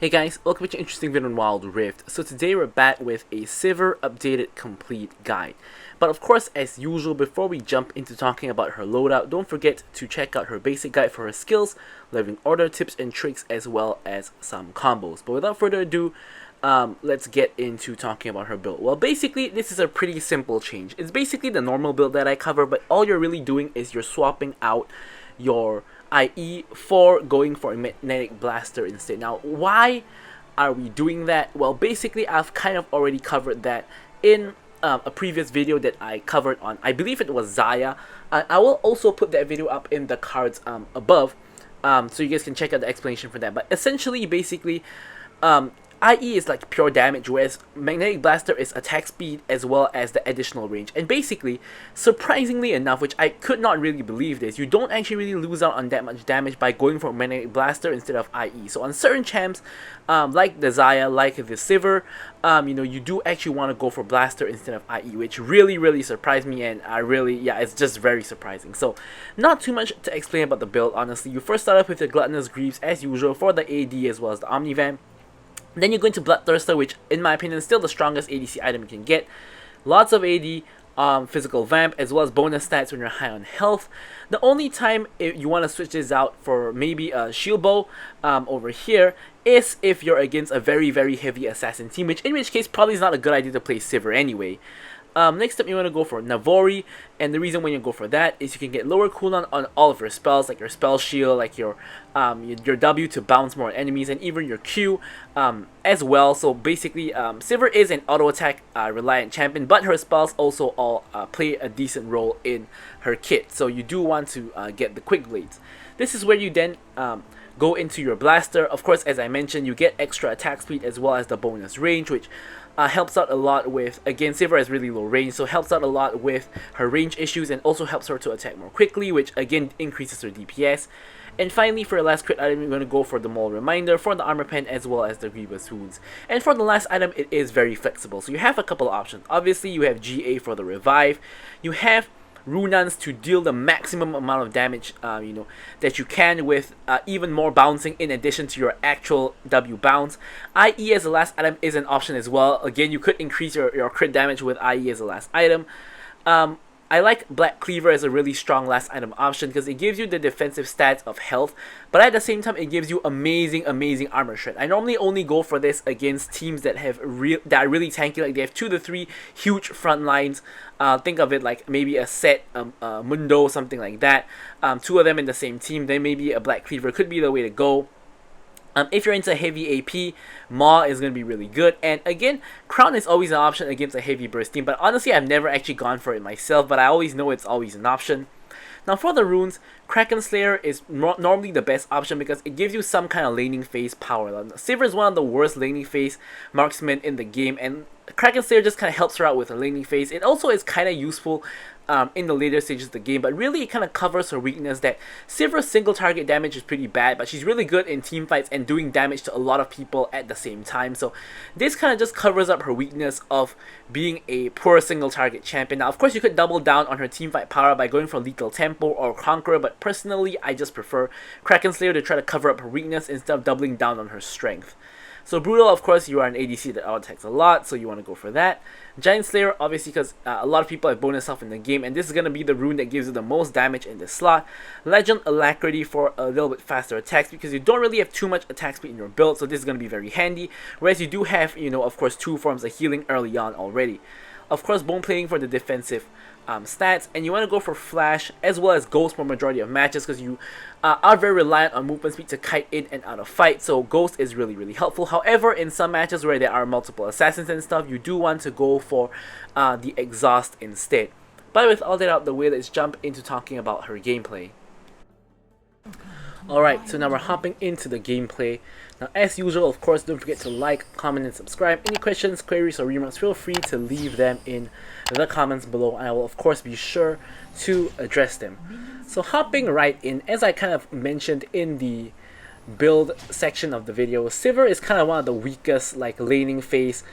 Hey guys, welcome to an interesting video on Wild Rift. So today we're back with a Sivir updated complete guide. But of course, as usual, before we jump into talking about her loadout, don't forget to check out her basic guide for her skills, living order tips and tricks, as well as some combos. But without further ado, let's get into talking about her build. Well, basically, this is a pretty simple change. It's basically the normal build that I cover, but all you're really doing is you're swapping out your IE for going for a magnetic blaster instead. Now, why are we doing that? Well, basically, I've kind of already covered that in a previous video that I covered on, I believe it was Xayah. I will also put that video up in the cards above, so you guys can check out the explanation for that. But essentially, basically, IE is like pure damage, whereas Magnetic Blaster is attack speed as well as the additional range. And basically, surprisingly enough, which I could not really believe this, you don't actually really lose out on that much damage by going for Magnetic Blaster instead of IE. So on certain champs, like the Xayah, like the Sivir, you do actually want to go for Blaster instead of IE, which really surprised me, and it's just very surprising. So not too much to explain about the build, honestly. You first start off with the Gluttonous Greaves as usual for the AD as well as the Omnivamp. Then you go into Bloodthirster, which in my opinion is still the strongest ADC item you can get. Lots of AD, physical vamp, as well as bonus stats when you're high on health. The only time you want to switch this out for maybe a shield bow over here is if you're against a very heavy assassin team, in which case probably is not a good idea to play Sivir anyway. Next up, you want to go for Navori, and the reason when you go for that is you can get lower cooldown on all of your spells, like your spell shield, like your W to bounce more enemies, and even your Q as well. So basically, Sivir is an auto attack reliant champion, but her spells also all play a decent role in her kit. So you do want to get the quick blades. This is where you then go into your blaster. Of course, as I mentioned, you get extra attack speed as well as the bonus range, which helps out a lot with, again, Sivir has really low range, so helps out a lot with her range issues and also helps her to attack more quickly, which again increases her DPS. And finally, for the last crit item, you're going to go for the Maul Reminder, for the Armor Pen, as well as the Grievous Wounds. And for the last item, it is very flexible, so you have a couple of options. Obviously, you have GA for the Revive, you have Runans to deal the maximum amount of damage that you can with even more bouncing in addition to your actual W bounce. IE as the last item is an option as well. Again, you could increase your crit damage with IE as the last item. I like Black Cleaver as a really strong last item option because it gives you the defensive stats of health, but at the same time it gives you amazing armor shred. I normally only go for this against teams that are really tanky, like they have 2 to 3 huge front lines. Think of it like maybe a set Mundo, something like that. 2 of them in the same team, then maybe a Black Cleaver could be the way to go. If you're into heavy AP, Maw is going to be really good. And again, Crown is always an option against a heavy burst team. But honestly, I've never actually gone for it myself. But I always know it's always an option. Now for the runes, Kraken Slayer is normally the best option because it gives you some kind of laning phase power. Sivir is one of the worst laning phase marksmen in the game. And Kraken Slayer just kind of helps her out with a laning phase. It also is kind of useful in the later stages of the game, but really it kind of covers her weakness that Sivir's single target damage is pretty bad, but she's really good in team fights and doing damage to a lot of people at the same time. So this kind of just covers up her weakness of being a poor single target champion. Now of course you could double down on her team fight power by going for Lethal Tempo or Conqueror, but personally I just prefer Kraken Slayer to try to cover up her weakness instead of doubling down on her strength. So Brutal, of course, you are an ADC that auto-attacks a lot, so you want to go for that. Giant Slayer, obviously, because a lot of people have bonus health in the game, and this is going to be the rune that gives you the most damage in this slot. Legend Alacrity for a little bit faster attacks, because you don't really have too much attack speed in your build, so this is going to be very handy. Whereas you do have, of course, 2 forms of healing early on already. Of course, Bone Plating for the defensive stats, and you want to go for Flash as well as Ghost for majority of matches because you are very reliant on movement speed to kite in and out of fight, so Ghost is really helpful. However, in some matches where there are multiple assassins and stuff, you do want to go for the Exhaust instead. But with all that out the way, let's jump into talking about her gameplay. Alright, so now we're hopping into the gameplay. Now as usual, of course, don't forget to like, comment, and subscribe. Any questions, queries, or remarks, feel free to leave them in the comments below, and I will of course be sure to address them. So hopping right in, as I kind of mentioned in the build section of the video, Sivir is kind of one of the weakest laning phase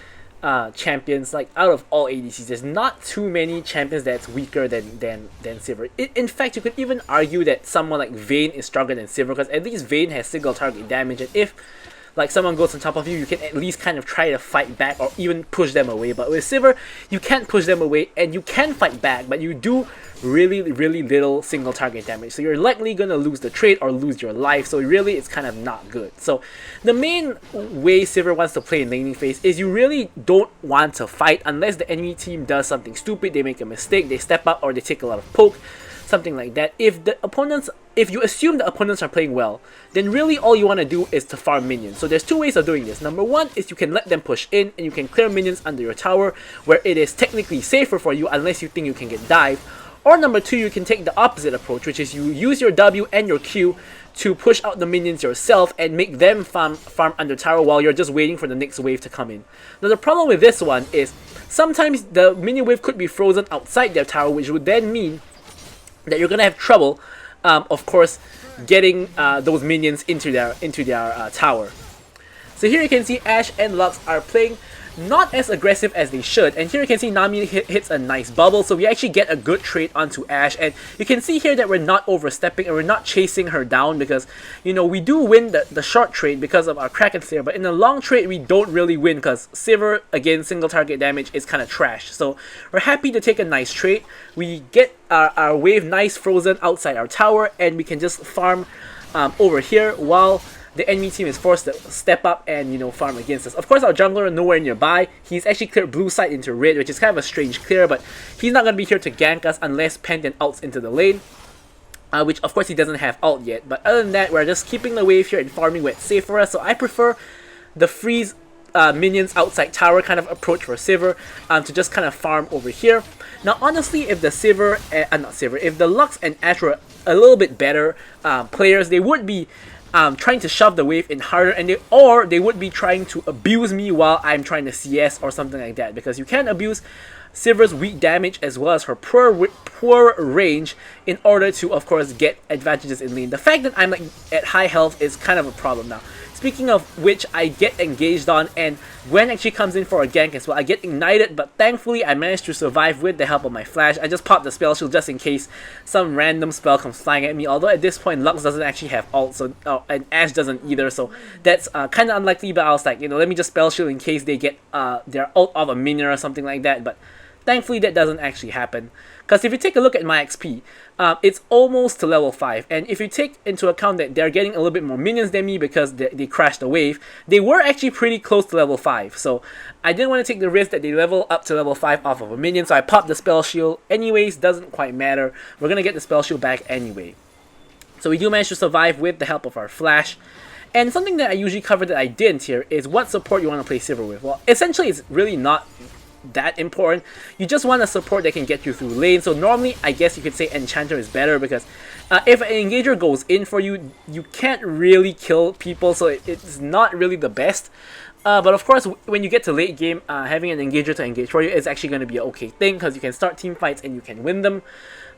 champions, out of all ADCs. There's not too many champions that's weaker than Sivir. In fact, you could even argue that someone like Vayne is stronger than Sivir, because at least Vayne has single target damage, and if like someone goes on top of you, you can at least kind of try to fight back or even push them away. But with Sivir, you can't push them away and you can fight back, but you do really little single target damage. So you're likely gonna lose the trade or lose your life. So really, it's kind of not good. So the main way Sivir wants to play in laning phase is you really don't want to fight unless the enemy team does something stupid, they make a mistake, they step up, or they take a lot of poke, something like that. If you assume the opponents are playing well, then really all you want to do is to farm minions. So there's two ways of doing this. Number one is you can let them push in and you can clear minions under your tower where it is technically safer for you unless you think you can get dived. Or number two, you can take the opposite approach, which is you use your W and your Q to push out the minions yourself and make them farm under tower while you're just waiting for the next wave to come in. Now the problem with this one is sometimes the minion wave could be frozen outside their tower, which would then mean that you're gonna have trouble, of course, getting those minions into their tower. So here you can see Ashe and Lux are playing not as aggressive as they should, and here you can see Nami hits a nice bubble, so we actually get a good trade onto Ashe, and you can see here that we're not overstepping and we're not chasing her down because, you know, we do win the short trade because of our Kraken Slayer, but in the long trade we don't really win because Sivir, again, single target damage is kind of trash. So we're happy to take a nice trade. We get our wave nice frozen outside our tower and we can just farm over here while the enemy team is forced to step up and, you know, farm against us. Of course, our jungler is nowhere nearby. He's actually cleared blue side into red, which is kind of a strange clear, but he's not going to be here to gank us unless Pantheon ults into the lane. Which, of course, he doesn't have ult yet. But other than that, we're just keeping the wave here and farming where it's safe for us. So I prefer the freeze minions outside tower kind of approach for Sivir to just kind of farm over here. Now, honestly, if the if the Lux and Ashe were a little bit better players, they would be trying to shove the wave in harder, and they would be trying to abuse me while I'm trying to CS or something like that, because you can abuse Sivir's weak damage as well as her poor range in order to, of course, get advantages in lane. The fact that I'm like at high health is kind of a problem now. Speaking of which, I get engaged on, and Gwen actually comes in for a gank as well. I get ignited, but thankfully I managed to survive with the help of my flash. I just popped the spell shield just in case some random spell comes flying at me. Although at this point Lux doesn't actually have ult, so and Ashe doesn't either, so that's kind of unlikely. But I was like, you know, let me just spell shield in case they get their ult off a minion or something like that. But thankfully that doesn't actually happen. Because if you take a look at my XP, it's almost to level 5. And if you take into account that they're getting a little bit more minions than me because they crashed the wave, they were actually pretty close to level 5. So I didn't want to take the risk that they level up to level 5 off of a minion. So I popped the spell shield. Anyways, doesn't quite matter. We're going to get the spell shield back anyway. So we do manage to survive with the help of our flash. And something that I usually cover that I didn't here is what support you want to play Sivir with. Well, essentially it's really not that important. You just want a support that can get you through lane. So normally I guess you could say Enchanter is better because if an engager goes in for you, you can't really kill people, so it's not really the best. But of course, when you get to late game, having an engager to engage for you is actually going to be an okay thing because you can start team fights and you can win them.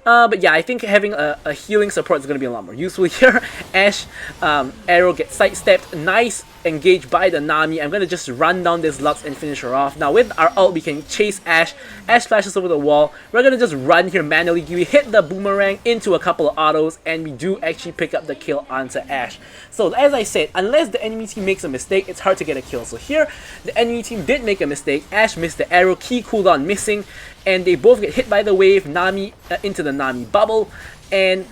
But yeah, I think having a healing support is going to be a lot more useful here. Ashe arrow gets sidestepped. Nice engage by the Nami. I'm going to just run down this Lux and finish her off. Now with our ult, we can chase Ashe. Ashe flashes over the wall. We're going to just run here manually. We hit the boomerang into a couple of autos, and we do actually pick up the kill onto Ashe. So as I said, unless the enemy team makes a mistake, it's hard to get a kill. So here, the enemy team did make a mistake. Ashe missed the arrow, key cooldown missing, and they both get hit by the wave, Nami into the Nami bubble, and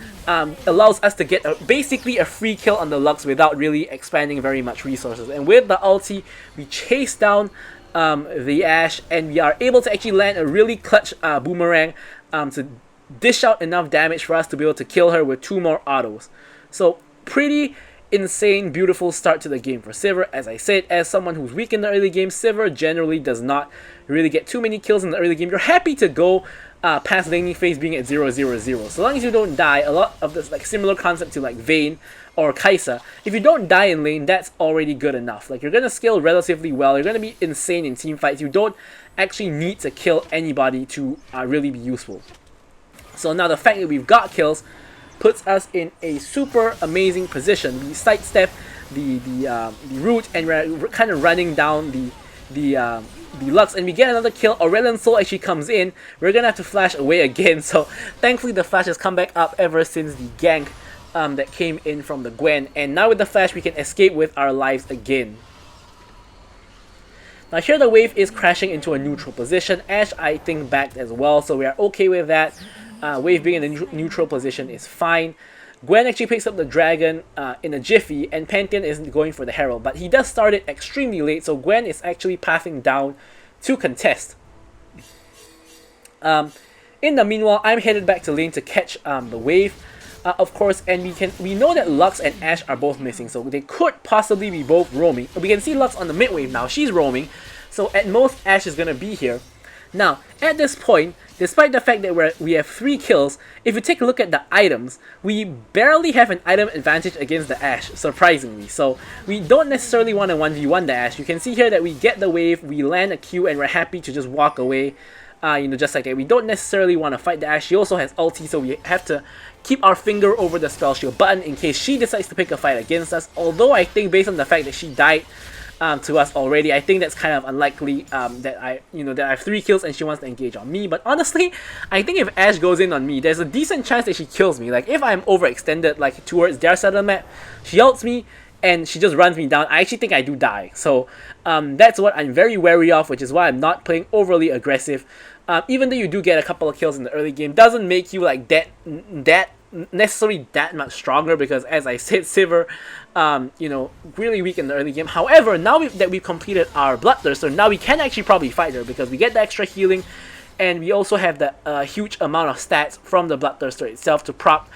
allows us to get basically a free kill on the Lux without really expanding very much resources. And with the ulti, we chase down the Ashe, and we are able to actually land a really clutch boomerang to dish out enough damage for us to be able to kill her with 2 more autos. So pretty insane, beautiful start to the game for Sivir. As I said, as someone who's weak in the early game, Sivir generally does not really get too many kills in the early game. You're happy to go past laning phase being at 0-0-0. So long as you don't die, a lot of this like similar concept to like Vayne or Kai'Sa, if you don't die in lane, that's already good enough. Like, you're gonna scale relatively well, you're gonna be insane in team fights. You don't actually need to kill anybody to really be useful. So now the fact that we've got kills puts us in a super amazing position. We sidestep the root, and we're kind of running down the Lux, and we get another kill. Aurelion Sol actually comes in. We're gonna have to flash away again, so thankfully the flash has come back up ever since the gank that came in from the Gwen. And now with the flash, we can escape with our lives again. Now here the wave is crashing into a neutral position. Ashe, I think, backed as well, so we are okay with that. Wave being in a neutral position is fine. Gwen actually picks up the dragon in a jiffy, and Pantheon is going for the herald, but he does start it extremely late, so Gwen is actually pathing down to contest. In the meanwhile, I'm headed back to lane to catch the wave, of course, and we know that Lux and Ashe are both missing, so they could possibly be both roaming. We can see Lux on the mid wave now, she's roaming, so at most Ashe is going to be here. Now, at this point, despite the fact that we have 3 kills, if you take a look at the items, we barely have an item advantage against the Ashe, surprisingly. So, we don't necessarily want to 1v1 the Ashe. You can see here that we get the wave, we land a Q, and we're happy to just walk away. Just like that. We don't necessarily want to fight the Ashe. She also has ulti, so we have to keep our finger over the spell shield button in case she decides to pick a fight against us. Although I think based on the fact that she died to us already, I think that's kind of unlikely that I have 3 kills and she wants to engage on me. But honestly, I think if Ashe goes in on me, there's a decent chance that she kills me. Like if I'm overextended like towards their side of the map, she ults me and she just runs me down. I actually think I do die. So that's what I'm very wary of, which is why I'm not playing overly aggressive. Even though you do get a couple of kills in the early game, doesn't make you like that necessarily that much stronger, because as I said, Sivir, really weak in the early game. However, now that we've completed our Bloodthirster, now we can actually probably fight her because we get the extra healing, and we also have the huge amount of stats from the Bloodthirster itself to prop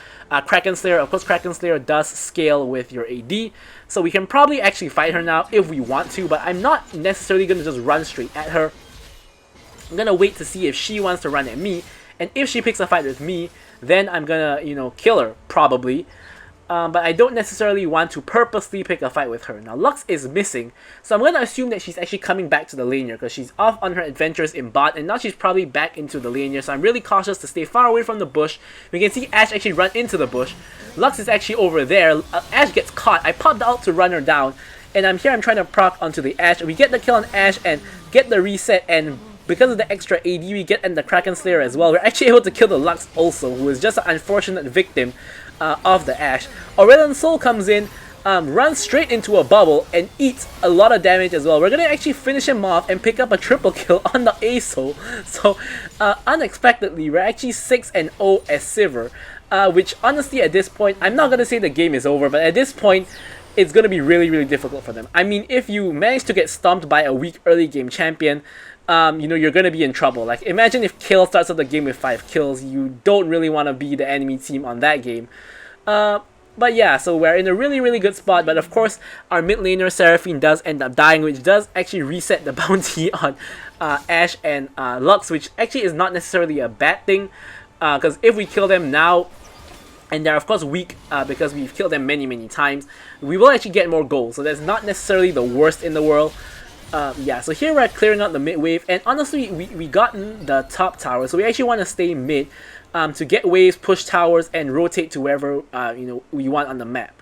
Kraken Slayer. Of course, Kraken Slayer does scale with your AD, so we can probably actually fight her now if we want to, but I'm not necessarily going to just run straight at her. I'm going to wait to see if she wants to run at me, and if she picks a fight with me, then I'm going to, kill her, probably. But I don't necessarily want to purposely pick a fight with her. Now, Lux is missing, so I'm going to assume that she's actually coming back to the lane here, because she's off on her adventures in bot, and now she's probably back into the lane here, so I'm really cautious to stay far away from the bush. We can see Ashe actually run into the bush. Lux is actually over there. Ashe gets caught. I popped the ult to run her down, and I'm trying to proc onto the Ashe. We get the kill on Ashe and get the reset, and because of the extra AD we get and the Kraken Slayer as well, we're actually able to kill the Lux also, who is just an unfortunate victim of the Ashe. Aurelion Sol comes in, runs straight into a bubble, and eats a lot of damage as well. We're going to actually finish him off and pick up a triple kill on the ASO. So, unexpectedly, we're actually 6-0 as Sivir, which honestly at this point, I'm not going to say the game is over, but at this point, it's going to be really, really difficult for them. I mean, if you manage to get stomped by a weak early game champion, you're going to be in trouble. Like, imagine if Kill starts out the game with 5 kills. You don't really want to be the enemy team on that game. But yeah, so we're in a really, really good spot. But of course, our mid laner Seraphine does end up dying, which does actually reset the bounty on Ashe and Lux, which actually is not necessarily a bad thing. Because if we kill them now, and they're of course weak because we've killed them many, many times, we will actually get more gold. So that's not necessarily the worst in the world. Yeah, so here we're clearing out the mid wave, and honestly, we gotten the top tower, so we actually want to stay mid to get waves, push towers, and rotate to wherever we want on the map.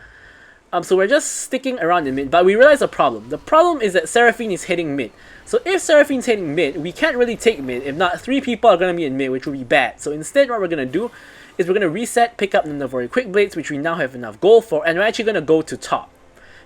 So we're just sticking around in mid, but we realize a problem. The problem is that Seraphine is hitting mid. So if Seraphine's hitting mid, we can't really take mid. If not, 3 people are going to be in mid, which will be bad. So instead, what we're going to do is we're going to reset, pick up the Navori Quick Blades, which we now have enough gold for, and we're actually going to go to top.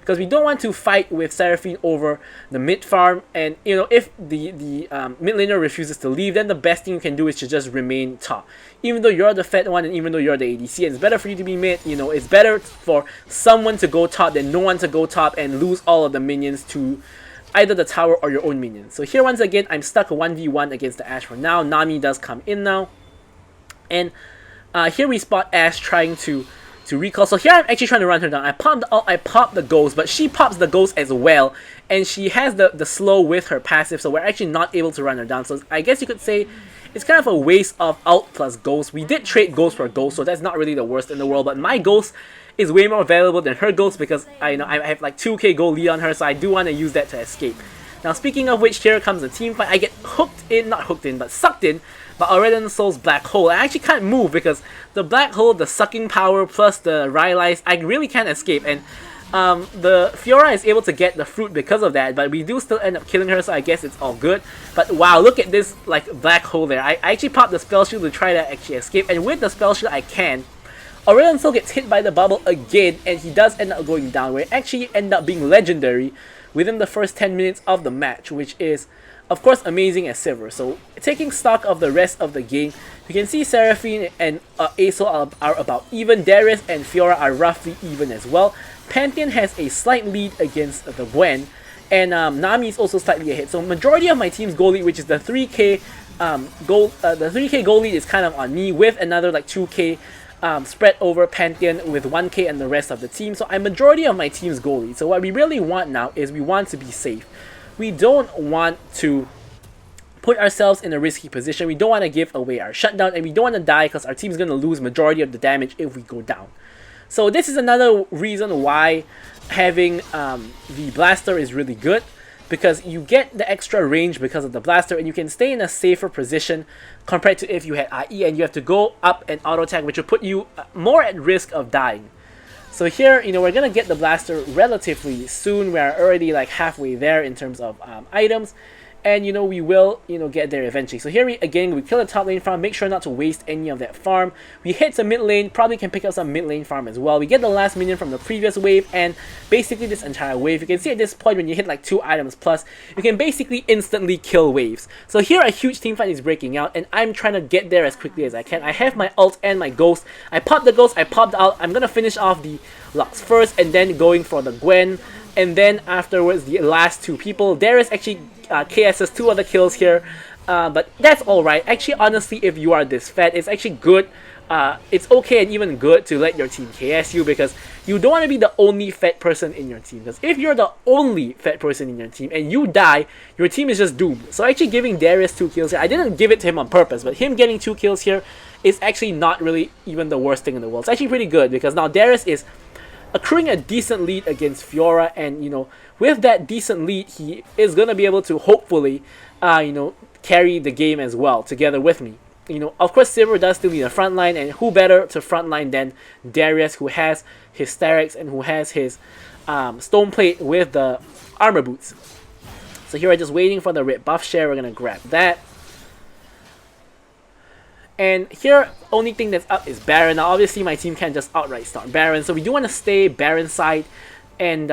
Because we don't want to fight with Seraphine over the mid farm, and if the mid laner refuses to leave, then the best thing you can do is to just remain top. Even though you're the fed one, and even though you're the ADC, and it's better for you to be mid. It's better for someone to go top than no one to go top and lose all of the minions to either the tower or your own minions. So here once again, I'm stuck 1v1 against the Ashe for now. Nami does come in now, and here we spot Ashe trying to recall. So here I'm actually trying to run her down. I pop the ghost, but she pops the ghost as well, and she has the slow with her passive, so we're actually not able to run her down. So I guess you could say it's kind of a waste of ult plus ghost. We did trade ghost for ghost, so that's not really the worst in the world, but my ghost is way more valuable than her ghost because I have like 2k gold lead on her, so I do want to use that to escape. Now speaking of which, here comes the team fight. I get sucked in by Aurelion Sol's black hole. I actually can't move because the black hole, the sucking power plus the Rylai's, I really can't escape, and the Fiora is able to get the fruit because of that, but we do still end up killing her, so I guess it's all good. But wow, look at this like black hole there. I actually popped the spell shield to try to actually escape, and with the spell shield I can. Aurelion Sol gets hit by the bubble again, and he does end up going down, where it actually end up being legendary within the first 10 minutes of the match, which is, of course, amazing as Sivir. So, taking stock of the rest of the game, you can see Seraphine and Aesol are about even. Darius and Fiora are roughly even as well. Pantheon has a slight lead against the Gwen, and Nami is also slightly ahead. So, majority of my team's goal lead, which is the 3k the 3k goal lead, is kind of on me, with another like 2k spread over Pantheon with 1k and the rest of the team. So, I'm majority of my team's goal lead. So, what we really want now is we want to be safe. We don't want to put ourselves in a risky position. We don't want to give away our shutdown, and we don't want to die because our team's going to lose majority of the damage if we go down. So this is another reason why having the blaster is really good, because you get the extra range because of the blaster, and you can stay in a safer position compared to if you had IE and you have to go up and auto attack, which will put you more at risk of dying. So here, we're going to get the blaster relatively soon. We're already like halfway there in terms of items. And, we will, get there eventually. So here, we kill the top lane farm. Make sure not to waste any of that farm. We hit some mid lane. Probably can pick up some mid lane farm as well. We get the last minion from the previous wave. And basically this entire wave. You can see at this point when you hit like 2 items plus, you can basically instantly kill waves. So here a huge team fight is breaking out. And I'm trying to get there as quickly as I can. I have my ult and my ghost. I popped the ghost. I popped the ult. I'm going to finish off the Lux first. And then going for the Gwen. And then afterwards, the last 2 people. Darius actually KS's 2 other kills here, but that's alright. Actually, honestly, if you are this fat, it's actually good. It's okay and even good to let your team KS you, because you don't want to be the only fat person in your team. Because if you're the only fat person in your team and you die, your team is just doomed. So actually giving Darius 2 kills here, I didn't give it to him on purpose, but him getting 2 kills here is actually not really even the worst thing in the world. It's actually pretty good, because now Darius is accruing a decent lead against Fiora, and with that decent lead, he is going to be able to hopefully carry the game as well together with me. Of course, Sivir does still need a frontline, and who better to frontline than Darius, who has his Sterix and who has his stone plate with the armor boots. So here we're just waiting for the red buff share. We're going to grab that. And here, only thing that's up is Baron. Now, obviously, my team can't just outright start Baron, so we do want to stay Baron side. And,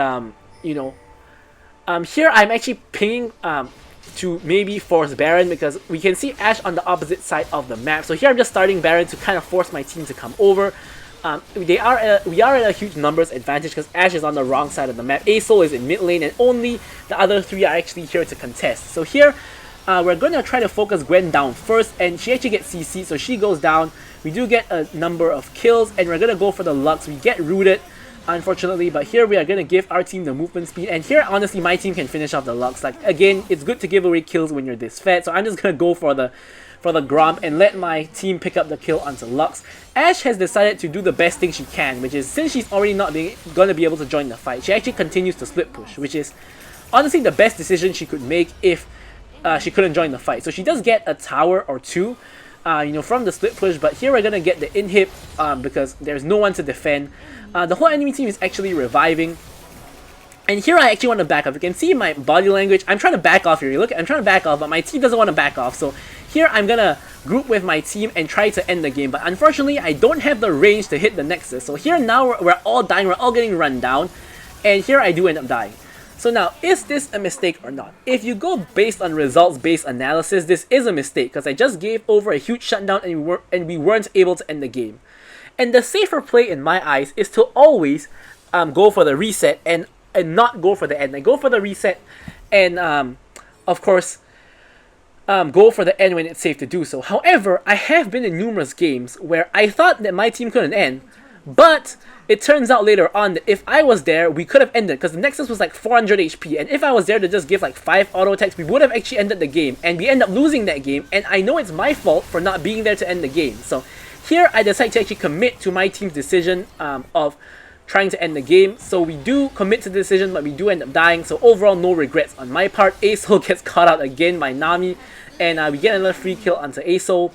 here I'm actually pinging to maybe force Baron, because we can see Ashe on the opposite side of the map. So here I'm just starting Baron to kind of force my team to come over. We are at a huge numbers advantage because Ashe is on the wrong side of the map. Aesol is in mid lane, and only the other 3 are actually here to contest. So here, we're going to try to focus Gwen down first, and she actually gets CC, so she goes down. We do get a number of kills, and we're going to go for the Lux. We get rooted, unfortunately, but here we are going to give our team the movement speed, and here, honestly, my team can finish off the Lux. Like, again, it's good to give away kills when you're this fat, so I'm just going to go for the Gromp and let my team pick up the kill onto Lux. Ashe has decided to do the best thing she can, which is, since she's already not going to be able to join the fight, she actually continues to split push, which is honestly the best decision she could make if she couldn't join the fight. So she does get a tower or 2, from the split push, but here we're gonna get the inhib because there's no one to defend. The whole enemy team is actually reviving, and here I actually want to back off. You can see my body language. I'm trying to back off here. Look, I'm trying to back off, but my team doesn't want to back off. So here I'm gonna group with my team and try to end the game, but unfortunately I don't have the range to hit the Nexus. So here now we're all dying. We're all getting run down, and here I do end up dying. So now, is this a mistake or not? If you go based on results-based analysis, this is a mistake, because I just gave over a huge shutdown and we weren't able to end the game. And the safer play in my eyes is to always go for the reset and not go for the end. Like, go for the reset and, of course, go for the end when it's safe to do so. However, I have been in numerous games where I thought that my team couldn't end, but it turns out later on that if I was there, we could have ended, because the Nexus was like 400 HP, and if I was there to just give like 5 auto attacks, we would have actually ended the game, and we end up losing that game, and I know it's my fault for not being there to end the game. So here I decide to actually commit to my team's decision of trying to end the game. So we do commit to the decision, but we do end up dying, so overall no regrets on my part. Aesol gets caught out again by Nami, and we get another free kill onto Aesol.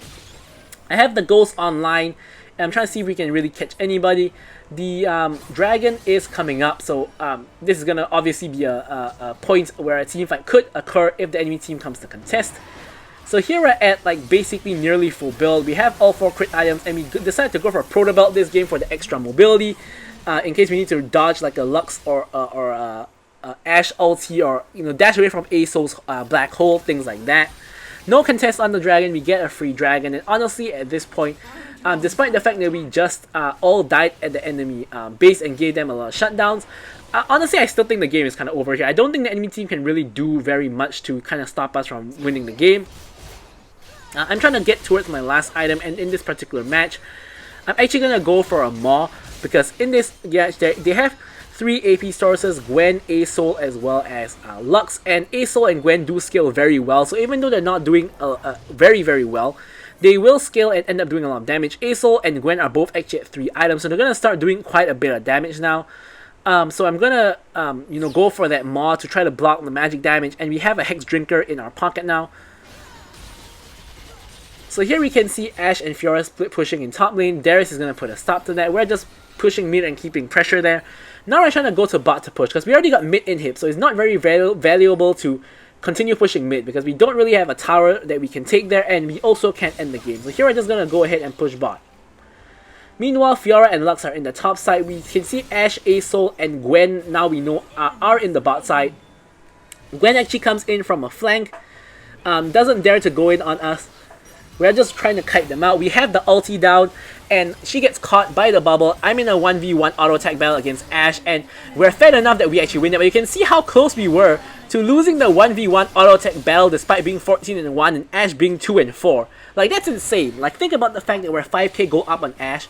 I have the Ghost online, and I'm trying to see if we can really catch anybody. The dragon is coming up, so this is going to obviously be a point where a team fight could occur if the enemy team comes to contest. So here we're at like basically nearly full build. We have all 4 crit items, and we decided to go for a Proto Belt this game for the extra mobility, in case we need to dodge like a Lux or Ashe ulti, or dash away from Aso's black hole, things like that. No contest on the dragon, we get a free dragon, and honestly at this point, despite the fact that we just all died at the enemy base and gave them a lot of shutdowns, honestly I still think the game is kind of over here. I don't think the enemy team can really do very much to kind of stop us from winning the game. I'm trying to get towards my last item, and in this particular match, I'm actually going to go for a Maw, because in this match they have 3 AP sources, Gwen, Asol, as well as Lux, and Asol and Gwen do scale very well, so even though they're not doing very well, they will scale and end up doing a lot of damage. Asol and Gwen are both actually at 3 items, so they're going to start doing quite a bit of damage now. So I'm going to go for that Maw to try to block the magic damage, and we have a Hex Drinker in our pocket now. So here we can see Ashe and Fiora split pushing in top lane. Darius is going to put a stop to that. We're just pushing mid and keeping pressure there. Now we're trying to go to bot to push, because we already got mid inhib, so it's not very valuable to continue pushing mid, because we don't really have a tower that we can take there, and we also can't end the game. So here we're just going to go ahead and push bot. Meanwhile, Fiora and Lux are in the top side. We can see Ashe, Asol, and Gwen, now we know, are in the bot side. Gwen actually comes in from a flank, doesn't dare to go in on us. We're just trying to kite them out. We have the ulti down, and she gets caught by the bubble. I'm in a 1v1 auto attack battle against Ashe, and we're fed enough that we actually win it. But you can see how close we were to losing the 1v1 auto attack battle despite being 14-1 and Ashe being 2-4. Like, that's insane. Like, think about the fact that we're 5k gold up on Ashe,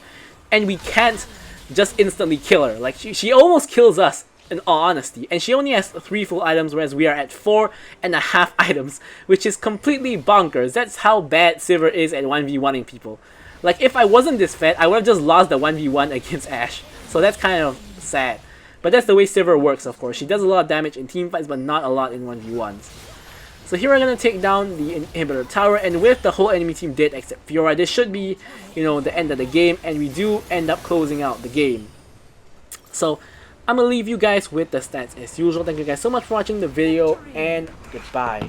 and we can't just instantly kill her. Like, she almost kills us, in all honesty, and she only has 3 full items, whereas we are at 4.5 items, which is completely bonkers. That's how bad Sivir is at 1v1ing people. Like, if I wasn't this fed, I would have just lost the 1v1 against Ashe, so that's kind of sad. But that's the way Sivir works, of course. She does a lot of damage in team fights, but not a lot in 1v1s. So here we're going to take down the inhibitor tower, and with the whole enemy team dead except Fiora, this should be, the end of the game, and we do end up closing out the game. So I'm going to leave you guys with the stats as usual. Thank you guys so much for watching the video, and goodbye.